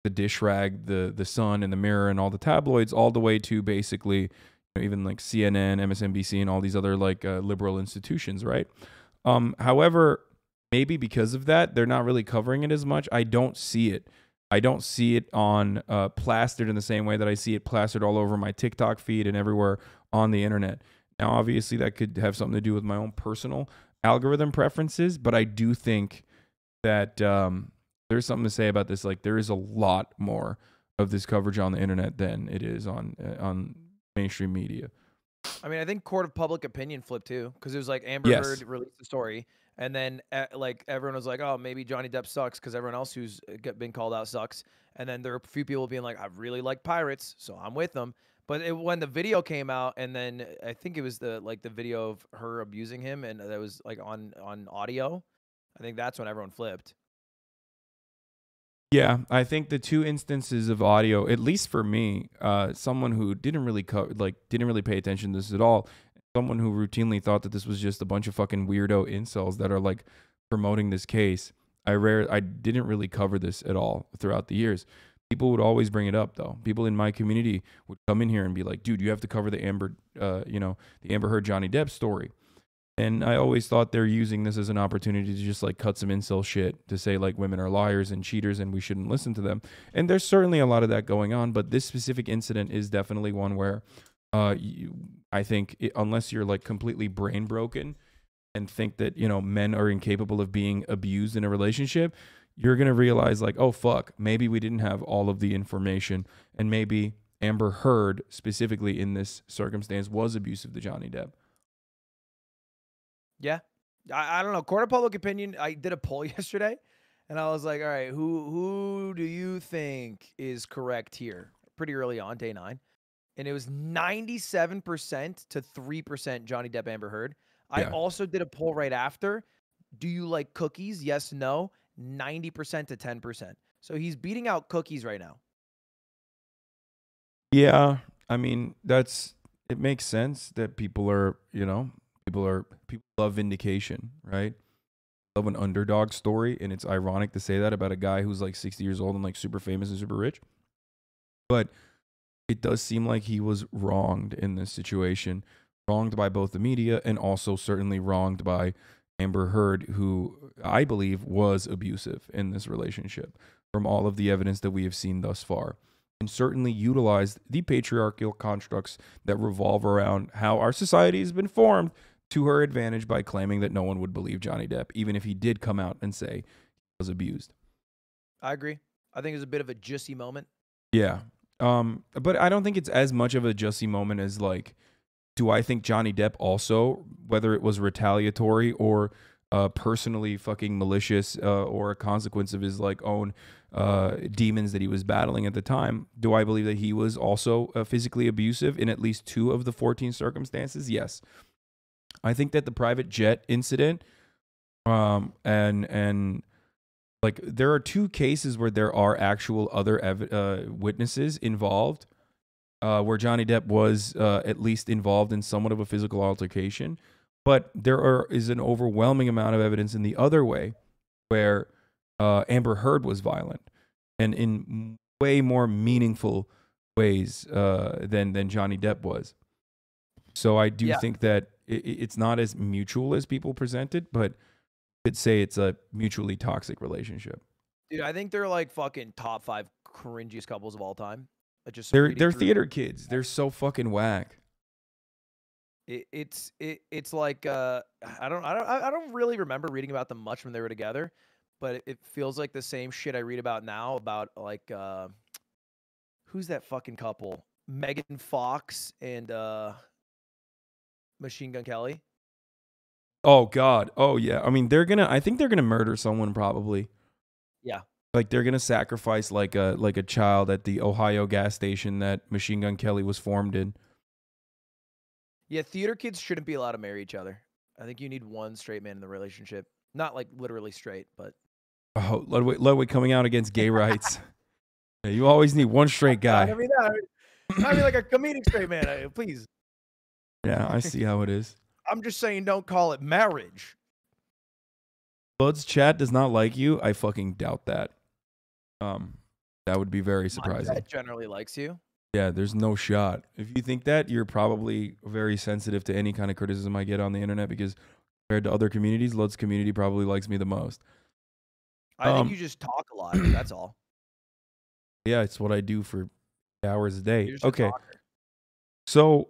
the dish rag, the Sun and the Mirror and all the tabloids, all the way to basically even like CNN, MSNBC, and all these other like liberal institutions, right? However, maybe because of that, they're not really covering it as much. I don't see it. I don't see it on plastered in the same way that I see it plastered all over my TikTok feed and everywhere on the internet. Now, obviously, that could have something to do with my own personal algorithm preferences, but I do think that there's something to say about this. Like, there is a lot more of this coverage on the internet than it is on mainstream media. I mean, I think court of public opinion flipped too, because it was like Amber Yes. Heard released the story, and then like everyone was like, "Oh, maybe Johnny Depp sucks," because everyone else who's been called out sucks. And then there were a few people being like, "I really like pirates, so I'm with them." But when the video came out, and then I think it was the video of her abusing him, and that was like on audio. I think that's when everyone flipped. Yeah, I think the two instances of audio, at least for me, someone who didn't really didn't really pay attention to this at all, someone who routinely thought that this was just a bunch of fucking weirdo incels that are like promoting this case. I didn't really cover this at all throughout the years. People would always bring it up though. People in my community would come in here and be like, "Dude, you have to cover the the Amber Heard Johnny Depp story." And I always thought they're using this as an opportunity to just like cut some incel shit to say like women are liars and cheaters and we shouldn't listen to them. And there's certainly a lot of that going on, but this specific incident is definitely one where I think unless you're like completely brain broken and think that, men are incapable of being abused in a relationship, you're going to realize like, oh fuck, maybe we didn't have all of the information and maybe Amber Heard specifically in this circumstance was abusive to Johnny Depp. Yeah. I don't know. Court of public opinion, I did a poll yesterday and I was like, all right, who do you think is correct here? Pretty early on, day 9. And it was 97% to 3% Johnny Depp Amber Heard. I Yeah. also did a poll right after. Do you like cookies? Yes, no. 90% to 10%. So he's beating out cookies right now. Yeah, I mean, it makes sense that people love vindication, right? Love an underdog story, and it's ironic to say that about a guy who's like 60 years old and like super famous and super rich. But it does seem like he was wronged in this situation, wronged by both the media and also certainly wronged by Amber Heard, who I believe was abusive in this relationship from all of the evidence that we have seen thus far. And certainly utilized the patriarchal constructs that revolve around how our society has been formed to her advantage by claiming that no one would believe Johnny Depp, even if he did come out and say he was abused. I agree. I think it was a bit of a juicy moment. Yeah. But I don't think it's as much of a Jussie moment as like, do I think Johnny Depp also, whether it was retaliatory or personally fucking malicious or a consequence of his like own demons that he was battling at the time, do I believe that he was also physically abusive in at least 2 of the 14 circumstances? Yes. I think that the private jet incident and like there are 2 cases where there are actual other witnesses involved where Johnny Depp was at least involved in somewhat of a physical altercation. But is an overwhelming amount of evidence in the other way where Amber Heard was violent and in way more meaningful ways than Johnny Depp was. So I do Yeah. think that it's not as mutual as people present it, but could say it's a mutually toxic relationship. Dude, I think they're like fucking top 5 cringiest couples of all time. Just reading They're through theater kids. They're so fucking whack. it's like I don't really remember reading about them much when they were together, but it feels like the same shit I read about now about like who's that fucking couple? Megan Fox and Machine Gun Kelly. Oh God. Oh yeah. I mean, I think they're gonna murder someone probably. Yeah. Like they're gonna sacrifice like a child at the Ohio gas station that Machine Gun Kelly was formed in. Yeah, theater kids shouldn't be allowed to marry each other. I think you need one straight man in the relationship. Not like literally straight, but Oh, Ludwig coming out against gay rights. Yeah, you always need one straight I guy. mean that. I mean like a comedic straight man, please. Yeah, I see how it is. I'm just saying don't call it marriage. Bud's chat does not like you. I fucking doubt that. Um, That would be very My surprising. dad generally likes you. Yeah, there's no shot. If you think that, you're probably very sensitive to any kind of criticism I get on the internet because compared to other communities, Lud's community probably likes me the most. I think you just talk a lot. That's all. Yeah, it's what I do for hours a day. You're just a Okay. talker. So